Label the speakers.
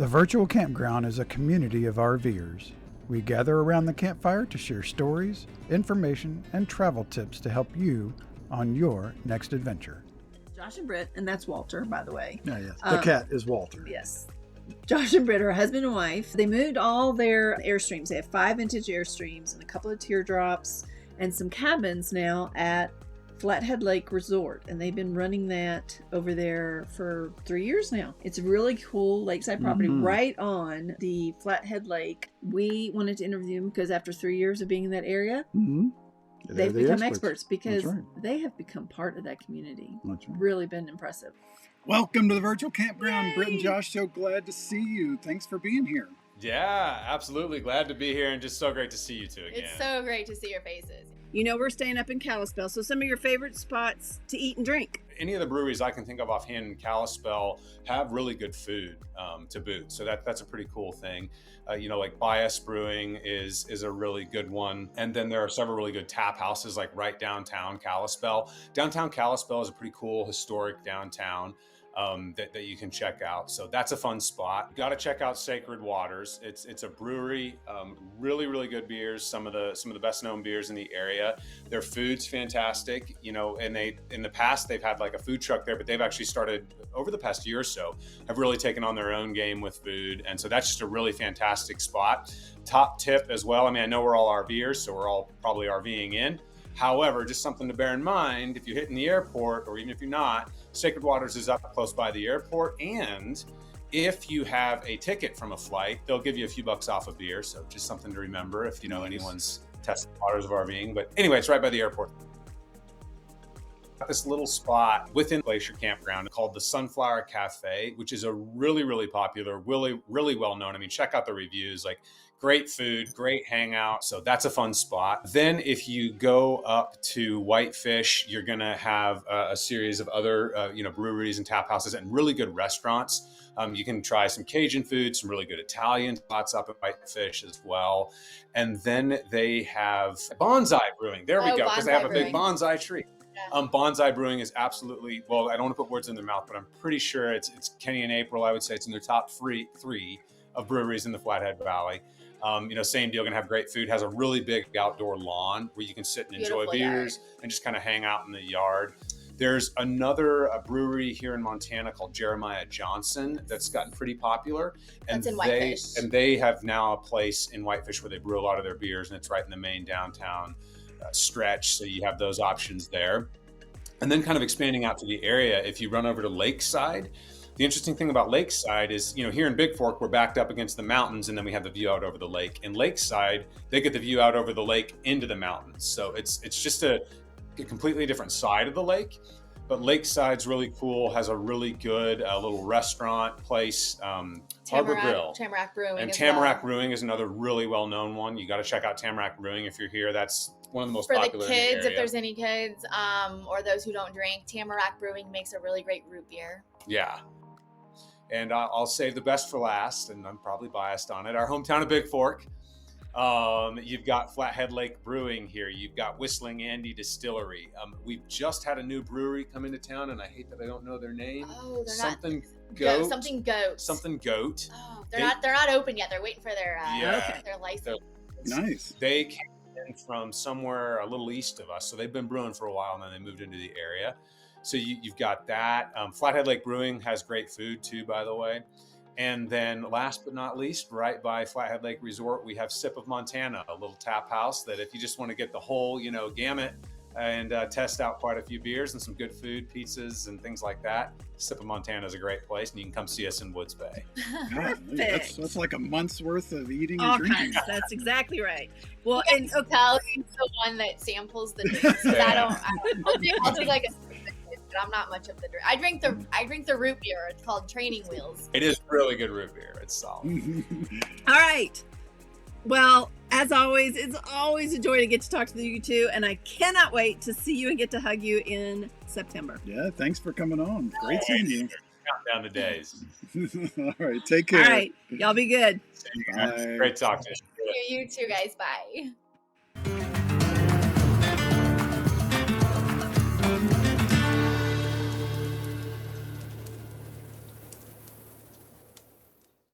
Speaker 1: The virtual campground is a community of RVers. We gather around the campfire to share stories, information, and travel tips to help you on your next adventure.
Speaker 2: Josh and Britt, and that's Walter, by the way.
Speaker 1: Yeah. The cat is Walter.
Speaker 2: Yes. Josh and Britt are husband and wife. They moved all their Airstreams. They have 5 vintage Airstreams and a couple of teardrops and some cabins now at Flathead Lake Resort, and they've been running that over there for 3 years now. It's a really cool lakeside property right on the Flathead Lake. We wanted to interview them because after 3 years of being in that area, they've become experts because they have become part of that community. That's right. Really been impressive.
Speaker 3: Welcome to the virtual campground. Britt and Josh, so glad to see you. Thanks for being here.
Speaker 4: Yeah, absolutely. Glad to be here and just so great to see you two again.
Speaker 5: It's so great to see your faces.
Speaker 2: You know, we're staying up in Kalispell, so some of your favorite spots to eat and drink.
Speaker 4: Any of the breweries I can think of offhand in Kalispell have really good food to boot. So that's a pretty cool thing. Like Bias Brewing is a really good one. And then there are several really good tap houses like right downtown Kalispell. Downtown Kalispell is a pretty cool historic downtown that you can check out. So that's a fun spot. Got to check out Sacred Waters. It's a brewery, really, really good beers. Some of the best known beers in the area. Their food's fantastic, and in the past they've had like a food truck there, but they've actually started over the past year or so, have really taken on their own game with food. And so that's just a really fantastic spot. Top tip as well. I mean, I know we're all RVers, so we're all probably RVing in. However, just something to bear in mind, if you're hitting the airport, or even if you're not, Sacred Waters is up close by the airport. And if you have a ticket from a flight, they'll give you a few bucks off a beer. So just something to remember if anyone's tested waters of RVing. But anyway, it's right by the airport. This little spot within Glacier Campground called the Sunflower Cafe, which is a really, really popular, really, really well known. I mean, check out the reviews, like great food, great hangout. So that's a fun spot. Then if you go up to Whitefish, you're going to have a series of other, breweries and tap houses and really good restaurants. You can try some Cajun food, some really good Italian spots up at Whitefish as well. And then they have Bonsai Brewing. There we go, because they have a big bonsai tree. Yeah. Bonsai Brewing is absolutely, well, I don't want to put words in their mouth, but I'm pretty sure it's Kenny and April. I would say it's in their top three of breweries in the Flathead Valley. Same deal, gonna have great food, has a really big outdoor lawn where you can sit and enjoy beers and just kind of hang out in the yard. There's another brewery here in Montana called Jeremiah Johnson that's gotten pretty popular. And
Speaker 5: that's in Whitefish.
Speaker 4: And they have now a place in Whitefish where they brew a lot of their beers, and it's right in the main downtown stretch. So you have those options there. And then kind of expanding out to the area, if you run over to Lakeside, the interesting thing about Lakeside is, here in Big Fork, we're backed up against the mountains, and then we have the view out over the lake. In Lakeside, they get the view out over the lake into the mountains. So it's just a completely different side of the lake. But Lakeside's really cool, has a really good little restaurant place, Harbor Grill.
Speaker 5: Tamarack Brewing.
Speaker 4: And Tamarack Brewing is another really well-known one. You got to check out Tamarack Brewing if you're here. That's one of the most popular
Speaker 5: for the kids,
Speaker 4: in the area.
Speaker 5: if there's any kids, or those who don't drink. Tamarack Brewing makes a really great root beer.
Speaker 4: Yeah. And I'll save the best for last, and I'm probably biased on it. Our hometown of Big Fork. You've got Flathead Lake Brewing here. You've got Whistling Andy Distillery. We've just had a new brewery come into town, and I hate that I don't know their name.
Speaker 5: Oh, they're
Speaker 4: Something
Speaker 5: Goat.
Speaker 4: Something Goat.
Speaker 5: Oh, they're not open yet. They're waiting for their license.
Speaker 3: Nice.
Speaker 4: They came in from somewhere a little east of us, so they've been brewing for a while, and then they moved into the area. So you've got that. Flathead Lake Brewing has great food too, by the way. And then last but not least, right by Flathead Lake Resort, we have Sip of Montana, a little tap house that if you just want to get the whole, gamut and test out quite a few beers and some good food, pizzas and things like that, Sip of Montana is a great place, and you can come see us in Woods Bay.
Speaker 3: That's like a month's worth of eating
Speaker 2: All
Speaker 3: and drinking.
Speaker 2: kinds. That's exactly right. Well,
Speaker 5: and Ocala is the one that samples the drinks. I'll take like a but I'm not much of the drink. I drink the root beer. It's called Training Wheels.
Speaker 4: It is really good root beer. It's solid.
Speaker 2: All right. Well, as always, it's always a joy to get to talk to you two, and I cannot wait to see you and get to hug you in September.
Speaker 3: Yeah, thanks for coming on. Great seeing you.
Speaker 4: Count down the days.
Speaker 3: All right, take care.
Speaker 2: All right, y'all be good.
Speaker 3: Bye.
Speaker 4: Great talking to you.
Speaker 5: You too, guys. Bye.